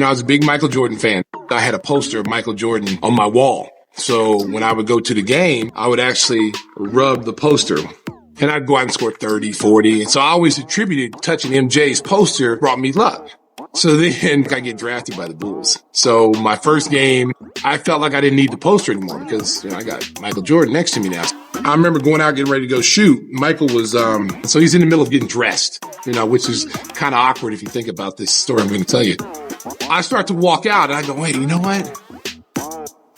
I was a big Michael Jordan fan. I had a poster of Michael Jordan on my wall. So when I would go to the game, I would actually rub the poster. And I'd go out and score 30, 40. And so I always attributed touching MJ's poster brought me luck. So then I get drafted by the Bulls. So my first game, I felt like I didn't need the poster anymore because, I got Michael Jordan next to me now. I remember going out getting ready to go shoot. Michael was, so he's in the middle of getting dressed, which is kind of awkward if you think about this story I'm going to tell you. I start to walk out and I go, wait, you know what?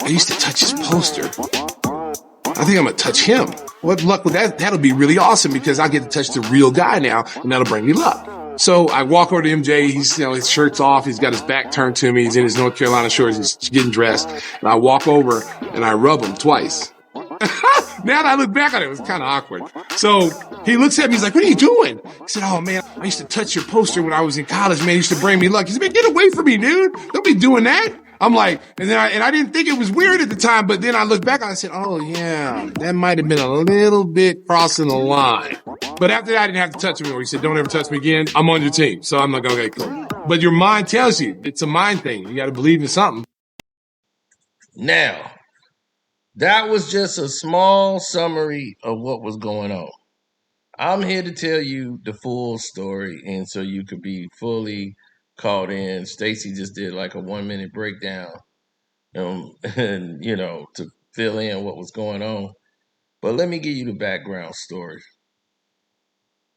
I used to touch his poster. I think I'm going to touch him. What luck with that? That'll be really awesome because I get to touch the real guy now and that'll bring me luck. So I walk over to MJ. He's, his shirt's off. He's got his back turned to me. He's in his North Carolina shorts. He's getting dressed. And I walk over and I rub him twice. Now that I look back on it, it was kind of awkward. So he looks at me. He's like, what are you doing? He said, oh, man, I used to touch your poster when I was in college, man. It used to bring me luck. He said, man, get away from me, dude. Don't be doing that. I'm like, and I didn't think it was weird at the time, but then I looked back and I said, oh, yeah, that might have been a little bit crossing the line. But after that, I didn't have to touch him anymore. He said, don't ever touch me again. I'm on your team. So I'm like, okay, cool. But your mind tells you it's a mind thing. You got to believe in something. Now, that was just a small summary of what was going on. I'm here to tell you the full story, and so you could be fully caught in. Stacy just did like a 1-minute breakdown, and to fill in what was going on. But let me give you the background story.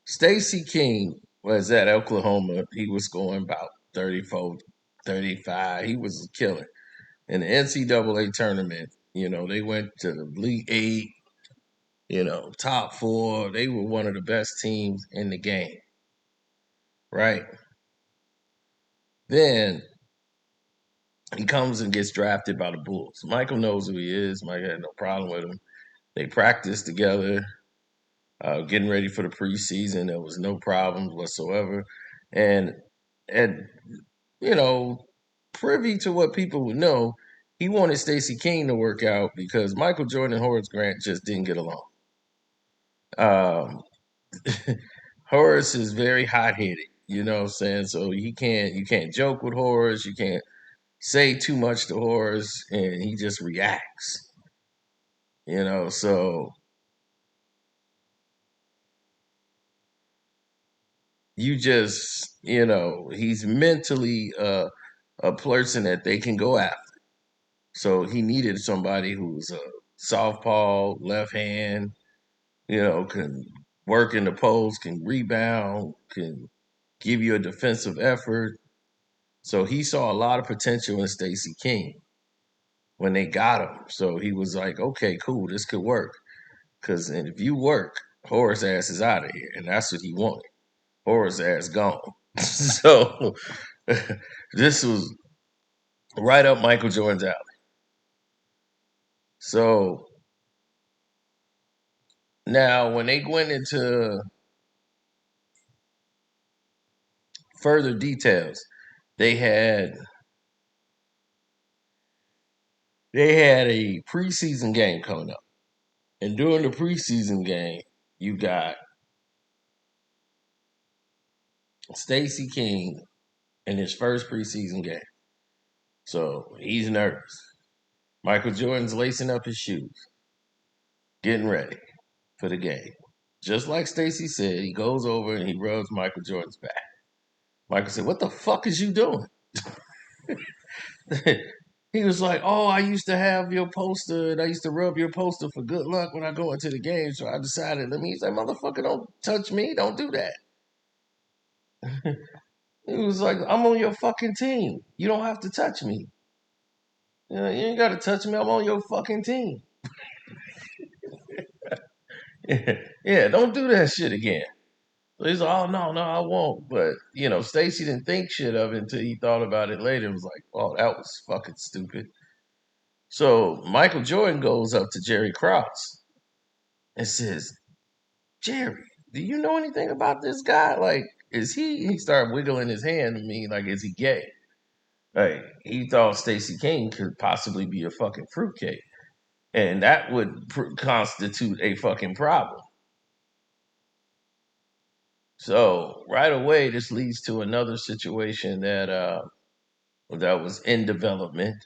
Stacy King was at Oklahoma. He was scoring about 34, 35. He was a killer. In the NCAA tournament, they went to the Elite Eight, top four. They were one of the best teams in the game, right? Then he comes and gets drafted by the Bulls. Michael knows who he is. Michael had no problem with him. They practiced together, getting ready for the preseason. There was no problems whatsoever. And privy to what people would know, he wanted Stacey King to work out because Michael Jordan and Horace Grant just didn't get along. Horace is very hot-headed, you know what I'm saying? So you can't joke with Horace, you can't say too much to Horace, and he just reacts. So you just, he's mentally a person that they can go after. So he needed somebody who's a southpaw, left hand, can work in the post, can rebound, can give you a defensive effort. So he saw a lot of potential in Stacey King when they got him. So he was like, okay, cool, this could work. Because if you work, Horace ass is out of here. And that's what he wanted. Horace ass gone. So this was right up Michael Jordan's alley. So now when they went into further details, they had a preseason game coming up. And during the preseason game, you got Stacey King in his first preseason game. So he's nervous. Michael Jordan's lacing up his shoes, getting ready for the game. Just like Stacy said, he goes over and he rubs Michael Jordan's back. Michael said, what the fuck is you doing? He was like, oh, I used to have your poster and I used to rub your poster for good luck when I go into the game. So I decided, he said, motherfucker, don't touch me. Don't do that. He was like, I'm on your fucking team. You don't have to touch me. You ain't got to touch me. I'm on your fucking team. Yeah, don't do that shit again. So he's like, oh, no, I won't. But, Stacy didn't think shit of it until he thought about it later. It was like, oh, that was fucking stupid. So Michael Jordan goes up to Jerry Krause and says, Jerry, do you know anything about this guy? Like, he started wiggling his hand at me, like, is he gay? Like, he thought Stacey King could possibly be a fucking fruitcake. And that would constitute a fucking problem. So right away, this leads to another situation that that was in development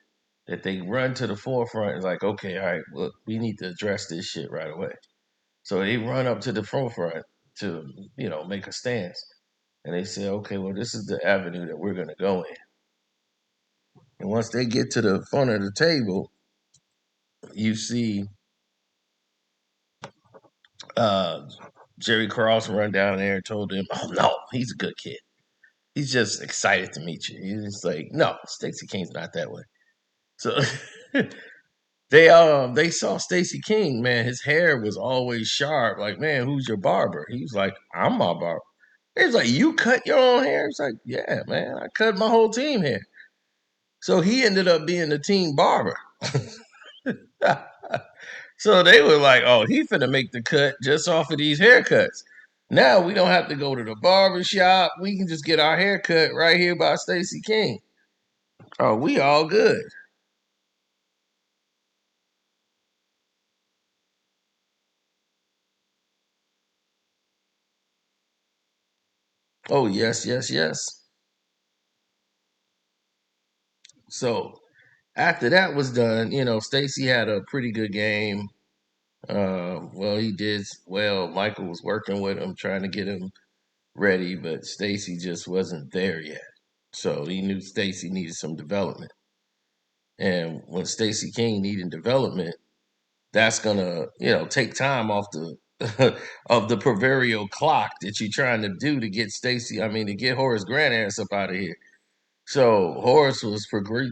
that they run to the forefront. It's like, okay, all right, look, we need to address this shit right away. So they run up to the forefront to, make a stance. And they say, okay, well, this is the avenue that we're going to go in. And once they get to the front of the table, you see uh, Jerry Cross run down there and told him, oh, no, he's a good kid. He's just excited to meet you. He's like, no, Stacy King's not that way. So they saw Stacy King, man. His hair was always sharp. Like, man, who's your barber? He was like, I'm my barber. He was like, you cut your own hair? He's like, yeah, man, I cut my whole team hair. So he ended up being the team barber. So they were like, oh, he finna make the cut just off of these haircuts. Now we don't have to go to the barbershop. We can just get our hair cut right here by Stacy King. Oh, we all good. Oh, yes, yes, yes. So after that was done, Stacy had a pretty good game. Well, he did well. Michael was working with him, trying to get him ready, but Stacy just wasn't there yet. So he knew Stacy needed some development. And when Stacy King needed development, that's gonna, take time off the of the proverbial clock that you're trying to do to get Stacy. I mean, to get Horace Grant ass up out of here. So Horace was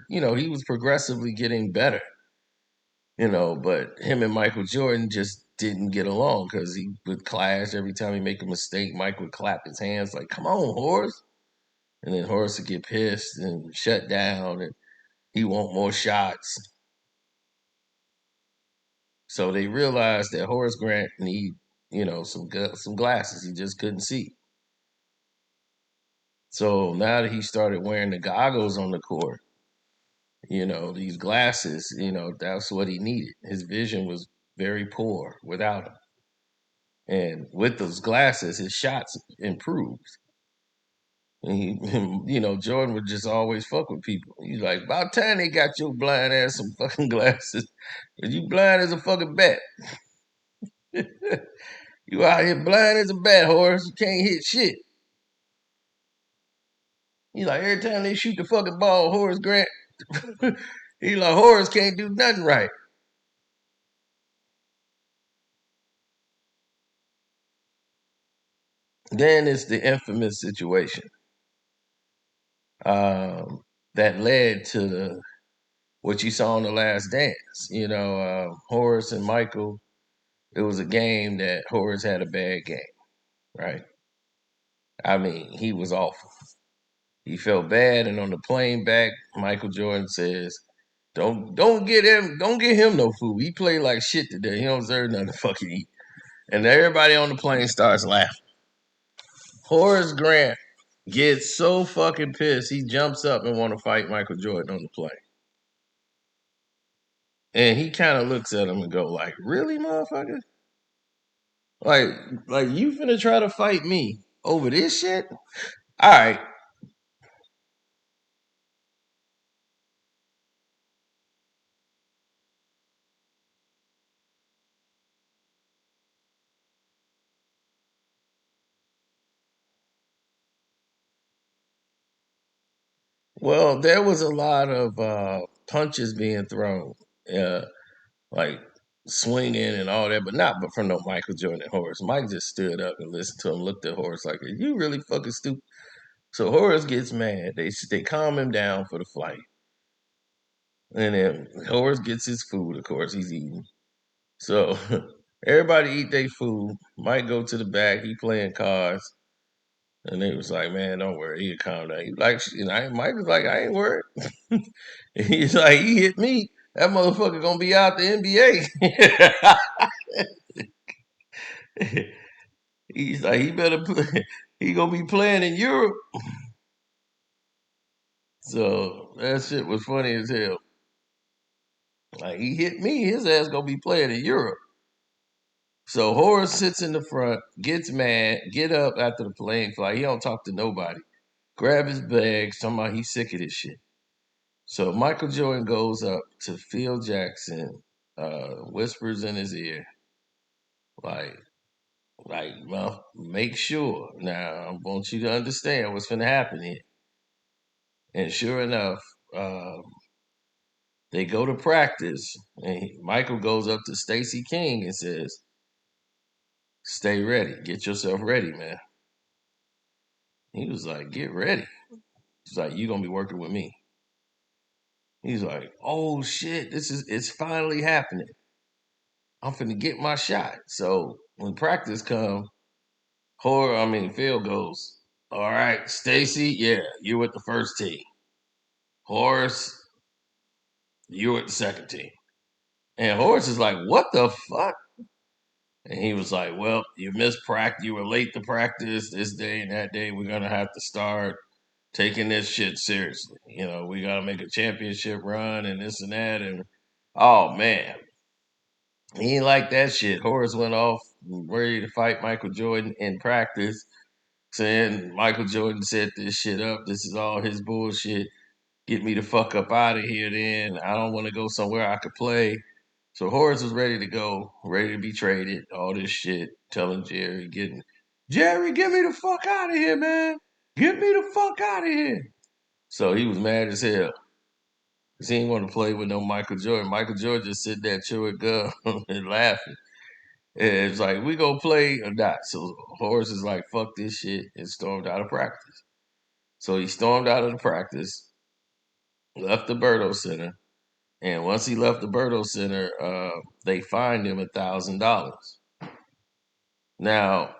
he was progressively getting better, but him and Michael Jordan just didn't get along because he would clash every time he make a mistake. Mike would clap his hands like, "Come on, Horace," and then Horace would get pissed and shut down, and he want more shots. So they realized that Horace Grant need, some glasses. He just couldn't see. So now that he started wearing the goggles on the court, these glasses, that's what he needed. His vision was very poor without them. And with those glasses, his shots improved. And Jordan would just always fuck with people. He's like, about time they got your blind ass some fucking glasses. Cause you blind as a fucking bat. You out here blind as a bat, Horace. You can't hit shit. He's like, every time they shoot the fucking ball, Horace Grant, he's like, Horace can't do nothing right. Then it's the infamous situation that led to what you saw in the Last Dance. Horace and Michael. It was a game that Horace had a bad game, right? I mean, he was awful. He felt bad, and on the plane back, Michael Jordan says, don't get him no food. He played like shit today. He don't deserve nothing to fucking eat." And everybody on the plane starts laughing. Horace Grant gets so fucking pissed, he jumps up and want to fight Michael Jordan on the plane. And he kind of looks at him and go like, "Really, motherfucker? Like, like you finna try to fight me over this shit? All right." Well, there was a lot of punches being thrown, uh, like swinging and all that, but not but from no Michael Jordan and Horace. Mike just stood up and listened to him, looked at Horace like, "Are you really fucking stupid?" So Horace gets mad. They calm him down for the flight, and then Horace gets his food. Of course, he's eating. So everybody eat their food. Mike go to the back. He playing cards, and they was like, "Man, don't worry, he'll calm down." He like, Mike was like, "I ain't worried." He's like, "He hit me. That motherfucker gonna be out the NBA." He's like, he better play. He gonna be playing in Europe. So that shit was funny as hell. Like he hit me, his ass gonna be playing in Europe. So Horace sits in the front, gets mad, get up after the plane flight. He don't talk to nobody. Grab his bags, talking about he's sick of this shit. So Michael Jordan goes up to Phil Jackson, whispers in his ear, like, well, make sure. Now, I want you to understand what's going to happen here. And sure enough, they go to practice, and Michael goes up to Stacy King and says, "Stay ready. Get yourself ready, man." He was like, "Get ready." He's like, "You're gonna be working with me." He's like, "Oh shit, it's finally happening. I'm finna get my shot." So when practice come, Phil goes, "All right, Stacy, yeah, you with the first team. Horace, you with the second team." And Horace is like, "What the fuck?" And he was like, "Well, you missed practice. You were late to practice this day and that day. We're gonna have to start taking this shit seriously. We gotta make a championship run and this and that." And oh man, he ain't like that shit. Horace went off ready to fight Michael Jordan in practice, saying Michael Jordan set this shit up. This is all his bullshit. Get me the fuck up out of here then. I don't want to go somewhere I could play. So Horace was ready to go, ready to be traded, all this shit, telling Jerry, get me the fuck out of here, man. Get me the fuck out of here. So he was mad as hell. Cause he didn't want to play with no Michael Jordan. Michael Jordan just sitting there chewing gum and laughing. And it's like, we gonna play or not. So Horace is like, fuck this shit, and stormed out of practice. So he stormed out of the practice, left the Berto Center, and once he left the Berto Center, they fined him $1,000. Now,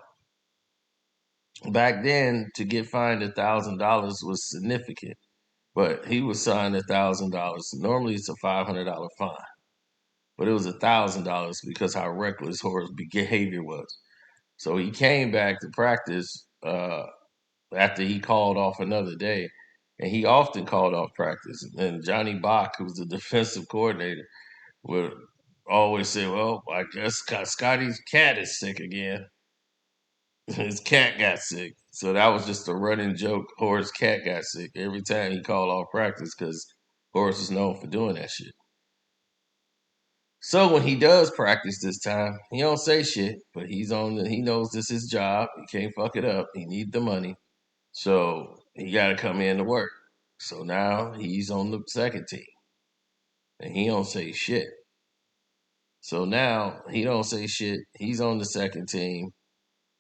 back then, to get fined $1,000 was significant, but he was fined $1,000. Normally, it's a $500 fine, but it was $1,000 because how reckless Horace's behavior was. So he came back to practice after he called off another day, and he often called off practice. And Johnny Bach, who was the defensive coordinator, would always say, "Well, I guess Scotty's cat is sick again." His cat got sick. So that was just a running joke. Horace's cat got sick every time he called off practice because Horace was known for doing that shit. So when he does practice this time, he don't say shit, but he knows this is his job. He can't fuck it up. He need the money. So he gotta come in to work. So now he's on the second team. And he don't say shit. So now he don't say shit. He's on the second team.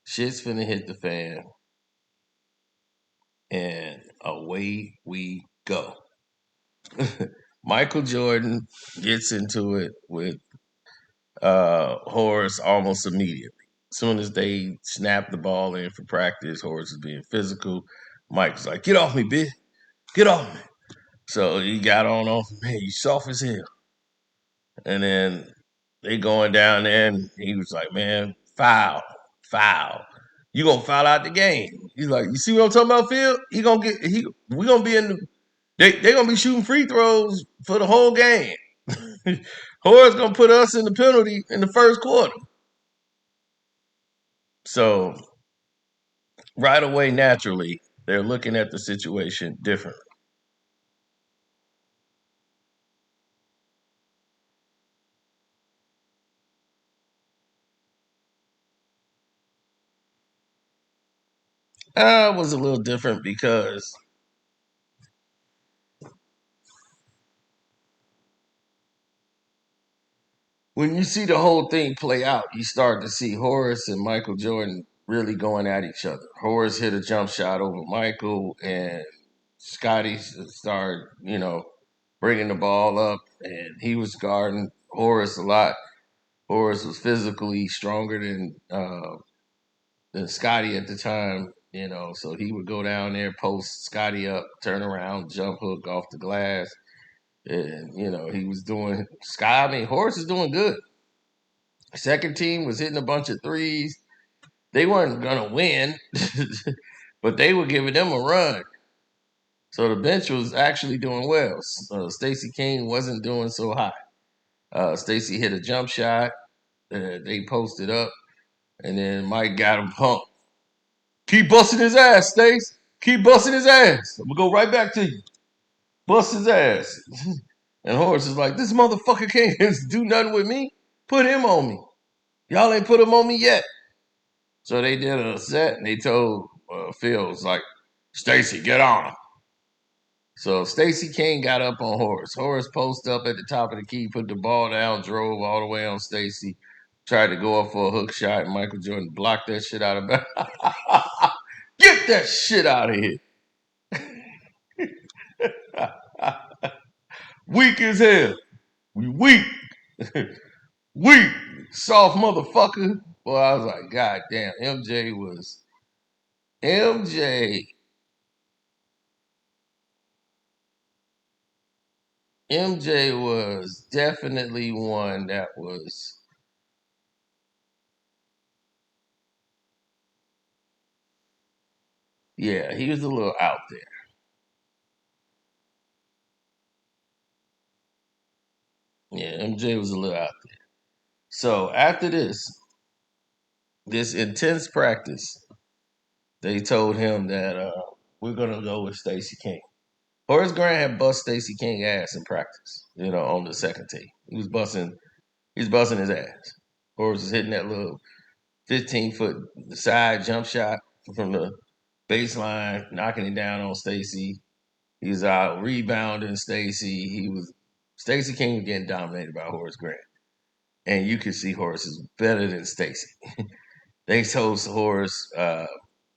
Shit's finna hit the fan. And away we go. Michael Jordan gets into it with Horace almost immediately. As soon as they snap the ball in for practice, Horace is being physical. Mike's like, "Get off me, bitch. Get off me." So he got on, man, you soft as hell. And then they going down there, and he was like, "Man, foul, foul. You gonna foul out the game." He's like, "You see what I'm talking about, Phil? We gonna be in the they gonna be shooting free throws for the whole game. Horace gonna put us in the penalty in the first quarter." So right away, naturally, they're looking at the situation differently. It was a little different because when you see the whole thing play out, you start to see Horace and Michael Jordan really going at each other. Horace hit a jump shot over Michael, and Scotty started, bringing the ball up, and he was guarding Horace a lot. Horace was physically stronger than Scotty at the time, so he would go down there, post Scotty up, turn around, jump hook off the glass. And, he was doing Horace is doing good. Second team was hitting a bunch of threes. They weren't gonna win, but they were giving them a run. So the bench was actually doing well. Stacy King wasn't doing so hot. Stacy hit a jump shot. They posted up, and then Mike got him pumped. "Keep busting his ass, Stace. Keep busting his ass. I'm gonna go right back to you." Bust his ass. And Horace is like, this motherfucker can't do nothing with me. Put him on me. Y'all ain't put him on me yet. So they did a set and they told Phil, was like, Stacy, get on him. So Stacy King got up on Horace. Horace posted up at the top of the key, put the ball down, drove all the way on Stacy, tried to go up for a hook shot, and Michael Jordan blocked that shit out of bounds. Get that shit out of here. Weak as hell. We weak. Weak. Soft motherfucker. Boy, I was like, God damn, MJ. MJ was definitely one that was, yeah, he was a little out there. Yeah, MJ was a little out there. So after this intense practice, they told him that we're gonna go with Stacy King. Horace Grant had bust Stacy King ass in practice, on the second team. He's busting his ass. Horace was hitting that little 15-foot side jump shot from the baseline, knocking it down on Stacy. He was out rebounding Stacy. Stacy King was getting dominated by Horace Grant. And you could see Horace is better than Stacy. They told Horace, you're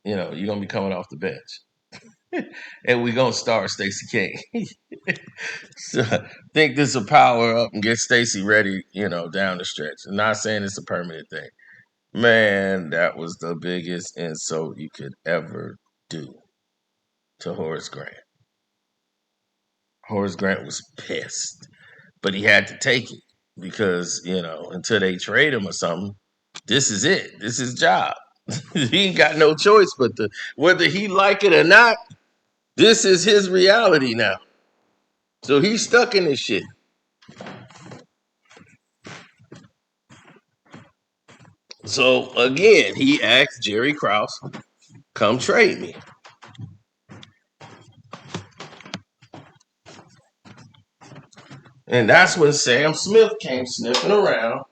gonna be coming off the bench. And we're gonna start Stacy King. So I think this will power up and get Stacy ready, down the stretch. I'm not saying it's a permanent thing. Man, that was the biggest insult you could ever do to Horace Grant. Horace Grant was pissed, but he had to take it because, until they trade him or something, this is it. This is his job. He ain't got no choice but whether he like it or not, this is his reality now. So he's stuck in this shit. So again, he asked Jerry Krause, come trade me. And that's when Sam Smith came sniffing around.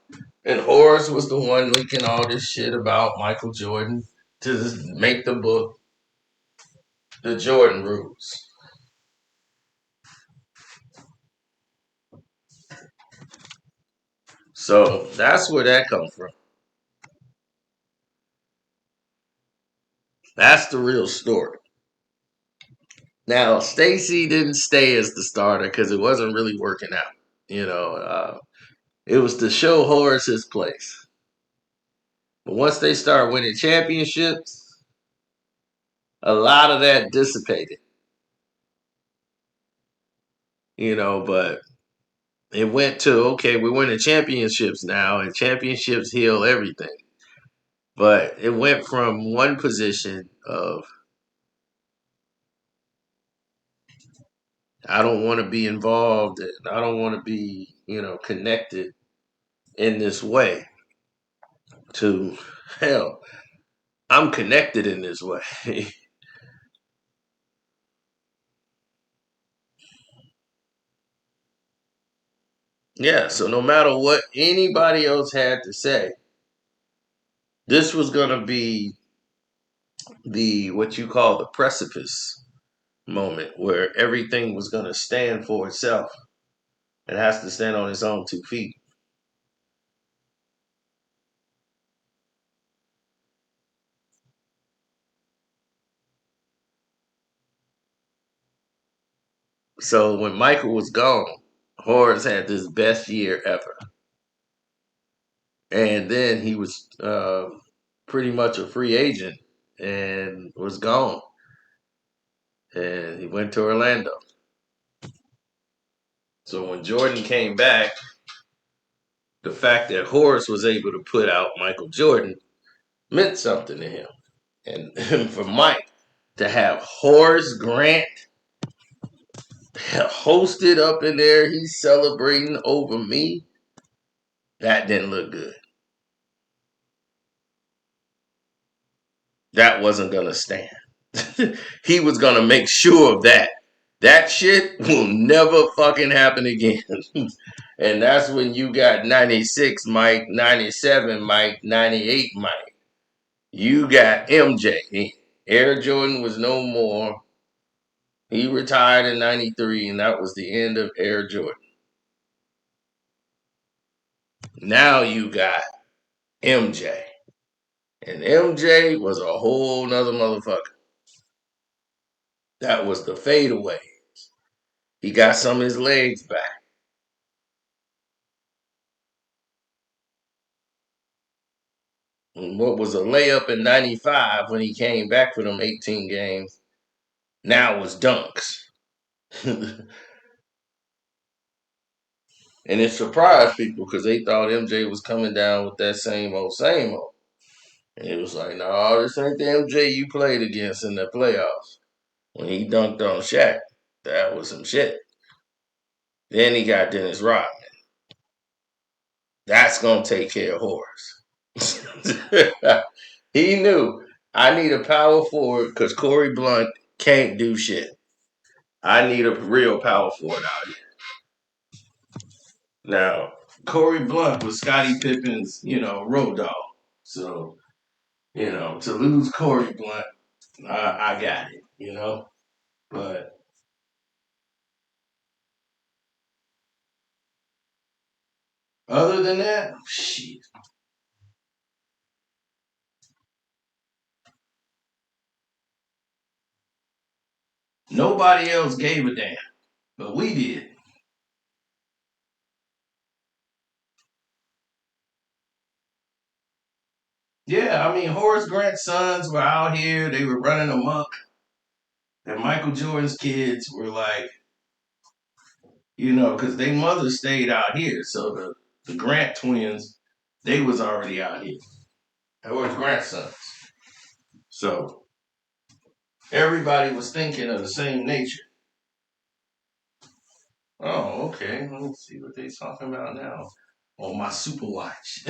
And Horace was the one leaking all this shit about Michael Jordan to make the book, The Jordan Rules. So that's where that comes from. That's the real story. Now, Stacy didn't stay as the starter because it wasn't really working out. It was to show Horace his place. But once they start winning championships, a lot of that dissipated. But it went to, okay, we're winning championships now, and championships heal everything. But it went from one position of, I don't want to be involved and I don't want to be, connected in this way, to, hell, I'm connected in this way. Yeah, so no matter what anybody else had to say, this was going to be what you call the precipice moment where everything was going to stand for itself. It has to stand on its own 2 feet. So when Michael was gone, Horace had this best year ever. And then he was pretty much a free agent and was gone. And he went to Orlando. So when Jordan came back, the fact that Horace was able to put out Michael Jordan meant something to him. And for Mike to have Horace Grant hosted up in there, he's celebrating over me, that didn't look good. That wasn't going to stand. He was going to make sure of that. That shit will never fucking happen again. And that's when you got 96 Mike, 97 Mike, 98 Mike. You got MJ. Air Jordan was no more. He retired in 93, and that was the end of Air Jordan. Now you got MJ. And MJ was a whole nother motherfucker. That was the fadeaway. He got some of his legs back. And what was a layup in 95 when he came back for them 18 games, now was dunks. And it surprised people because they thought MJ was coming down with that same old, same old. And it was like, no, this ain't the MJ you played against in the playoffs. When he dunked on Shaq, that was some shit. Then he got Dennis Rodman. That's going to take care of Horace. He knew, I need a power forward because Corey Blunt can't do shit. I need a real power forward out here. Now, Corey Blunt was Scottie Pippen's, road dog. So, to lose Corey Blunt, I got it, But other than that, shit. Nobody else gave a damn, but we did. Yeah, I mean, Horace Grant's sons were out here. They were running amok. And Michael Jordan's kids were like, because their mother stayed out here. So the Grant twins, they was already out here. Horace Grant's sons. So everybody was thinking of the same nature. Oh, okay. Let me see what they talking about now on my super watch.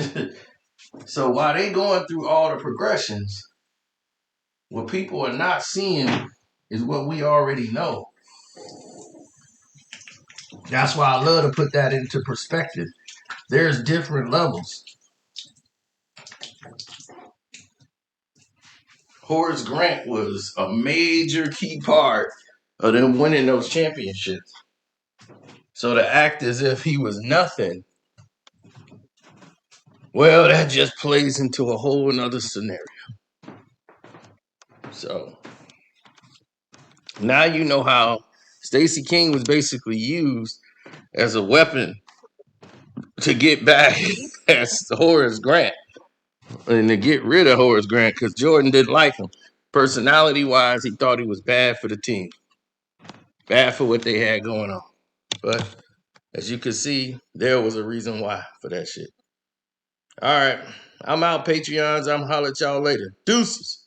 So while they going through all the progressions, what people are not seeing is what we already know. That's why I love to put that into perspective. There's different levels. Horace Grant was a major key part of them winning those championships. So to act as if he was nothing, well, that just plays into a whole another scenario. So now you know how Stacy King was basically used as a weapon to get back as Horace Grant and to get rid of Horace Grant because Jordan didn't like him. Personality wise, he thought he was bad for the team, bad for what they had going on. But as you can see, there was a reason why for that shit. All right, I'm out, Patreons. I'm holler at y'all later. Deuces.